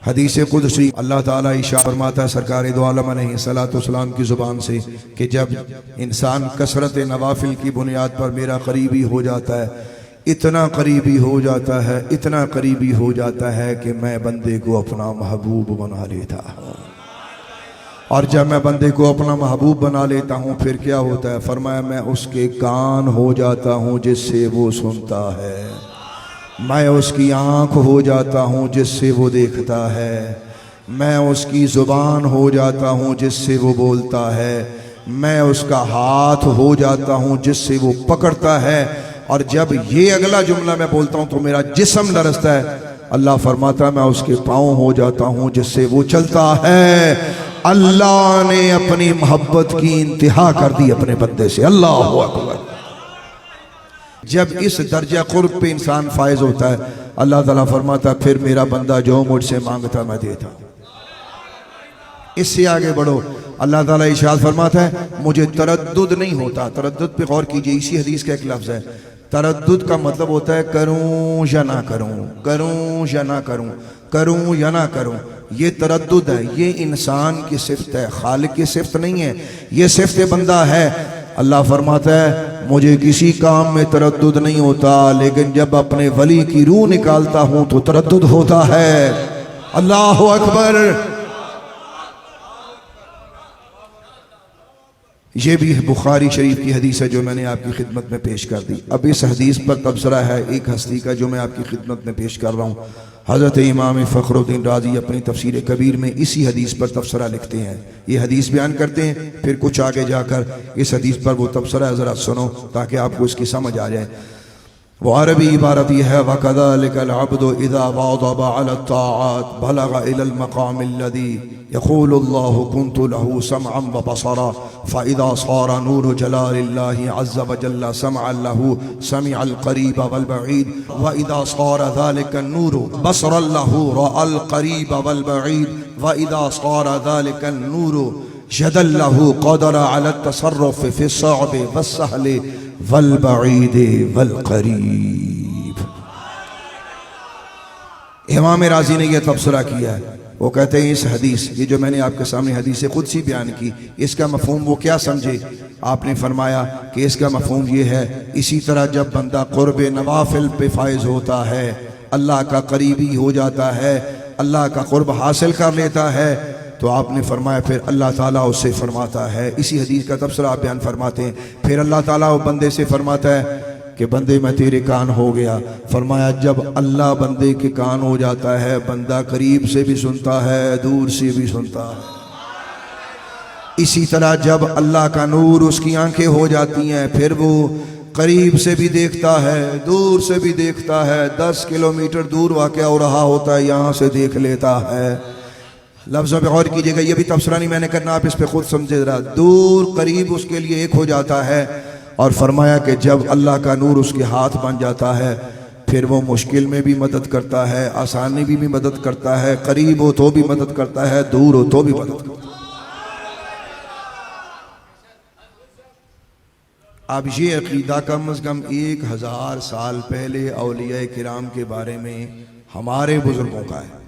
حدیث قدسی اللہ تعالیٰ ارشاد فرماتا ہے سرکار دو عالم علیہ الصلوۃ والسلام کی زبان سے کہ جب انسان کثرت نوافل کی بنیاد پر میرا قریبی ہو جاتا ہے، اتنا قریبی ہو جاتا ہے، اتنا قریبی ہو جاتا ہے کہ میں بندے کو اپنا محبوب بنا لیتا ہوں۔ اور جب میں بندے کو اپنا محبوب بنا لیتا ہوں پھر کیا ہوتا ہے؟ فرمایا میں اس کے کان ہو جاتا ہوں جس سے وہ سنتا ہے، میں اس کی آنکھ ہو جاتا ہوں جس سے وہ دیکھتا ہے، میں اس کی زبان ہو جاتا ہوں جس سے وہ بولتا ہے، میں اس کا ہاتھ ہو جاتا ہوں جس سے وہ پکڑتا ہے۔ اور جب یہ اگلا جملہ میں بولتا ہوں تو میرا جسم لرزتا ہے۔ اللہ فرماتا ہے میں اس کے پاؤں ہو جاتا ہوں جس سے وہ چلتا ہے۔ اللہ نے اپنی محبت کی انتہا کر دی اپنے بندے سے۔ اللہ اکبر۔ جب اس درجہ قرب پہ انسان فائز ہوتا ہے اللہ تعالیٰ فرماتا ہے پھر میرا بندہ جو مجھ سے مانگتا میں دیتا ہوں۔ اس سے آگے بڑھو، اللہ تعالیٰ ارشاد فرماتا ہے مجھے تردد نہیں ہوتا۔ تردد پہ غور کیجئے، اسی حدیث کا ایک لفظ ہے۔ تردد کا مطلب ہوتا ہے کروں یا نہ کروں، کروں یا نہ کروں، کروں یا نہ کروں۔ یہ تردد ہے، یہ انسان کی صفت ہے، خالق کی صفت نہیں ہے، یہ صفت بندہ ہے۔ اللہ فرماتا ہے مجھے کسی کام میں تردد نہیں ہوتا، لیکن جب اپنے ولی کی روح نکالتا ہوں تو تردد ہوتا ہے۔ اللہ اکبر۔ یہ بھی بخاری شریف کی حدیث ہے جو میں نے آپ کی خدمت میں پیش کر دی۔ اب اس حدیث پر تبصرہ ہے ایک ہستی کا جو میں آپ کی خدمت میں پیش کر رہا ہوں۔ حضرت امام فخر الدین رازی اپنی تفسیر کبیر میں اسی حدیث پر تبصرہ لکھتے ہیں، یہ حدیث بیان کرتے ہیں، پھر کچھ آگے جا کر اس حدیث پر وہ تبصرہ ہے، ذرا سنو تاکہ آپ کو اس کی سمجھ آ جائے۔ وہ عربی عبارت یہ ہے وَكَذَلِكَ الْعَبْدُ إِذَا وَاظَبَ عَلَى الطَّاعَاتِ بَلَغَ إِلَى الْمَقَامِ الَّذِي يَقُولُ اللَّهُ كُنْتُ لَهُ سَمْعًا وَبَصَرًا فَإِذَا صَارَ نُورُ جَلَالِ اللَّهِ عَزَّ وَجَلَّ سَمْعًا لَهُ سَمِعَ الْقَرِيبَ وَالْبَعِيدَ وَإِذَا صَارَ ذَلِكَ النُّورُ بَصَرًا لَهُ رَأَى الْقَرِيبَ وَالْبَعِيدَ وَإِذَا صَارَ ذَلِكَ النُّورُ يَدًا لَهُ قَدَرَ عَلَى التَّصَرُّفِ فِي الصَّعْبِ وَالسَّهْلِ والبعید والقریب۔ امام رازی نے یہ تبصرہ کیا ہے، وہ کہتے ہیں اس حدیث یہ جو میں نے آپ کے سامنے حدیث قدسی بیان کی اس کا مفہوم وہ کیا سمجھے؟ آپ نے فرمایا کہ اس کا مفہوم یہ ہے اسی طرح جب بندہ قرب نوافل پہ فائز ہوتا ہے، اللہ کا قریبی ہو جاتا ہے، اللہ کا قرب حاصل کر لیتا ہے، تو آپ نے فرمایا پھر اللہ تعالیٰ اس سے فرماتا ہے، اسی حدیث کا تبصرہ آپ بیان فرماتے ہیں، پھر اللہ تعالیٰ وہ بندے سے فرماتا ہے کہ بندے میں تیرے کان ہو گیا۔ فرمایا جب اللہ بندے کے کان ہو جاتا ہے بندہ قریب سے بھی سنتا ہے، دور سے بھی سنتا ہے۔ اسی طرح جب اللہ کا نور اس کی آنکھیں ہو جاتی ہیں پھر وہ قریب سے بھی دیکھتا ہے، دور سے بھی دیکھتا ہے، 10 کلومیٹر دور واقع ہو رہا ہوتا ہے یہاں سے دیکھ لیتا ہے۔ لفظوں پہ غور کیجئے گا، یہ بھی تبصرہ نہیں میں نے کرنا، آپ اس پہ خود سمجھے رہا، دور قریب اس کے لیے ایک ہو جاتا ہے۔ اور فرمایا کہ جب اللہ کا نور اس کے ہاتھ بن جاتا ہے پھر وہ مشکل میں بھی مدد کرتا ہے، آسانی بھی مدد کرتا ہے، قریب ہو تو بھی مدد کرتا ہے، دور ہو تو بھی مدد کرتا ہے۔ اب یہ عقیدہ کم از کم 1000 سال پہلے اولیاء کرام کے بارے میں ہمارے بزرگوں کا ہے۔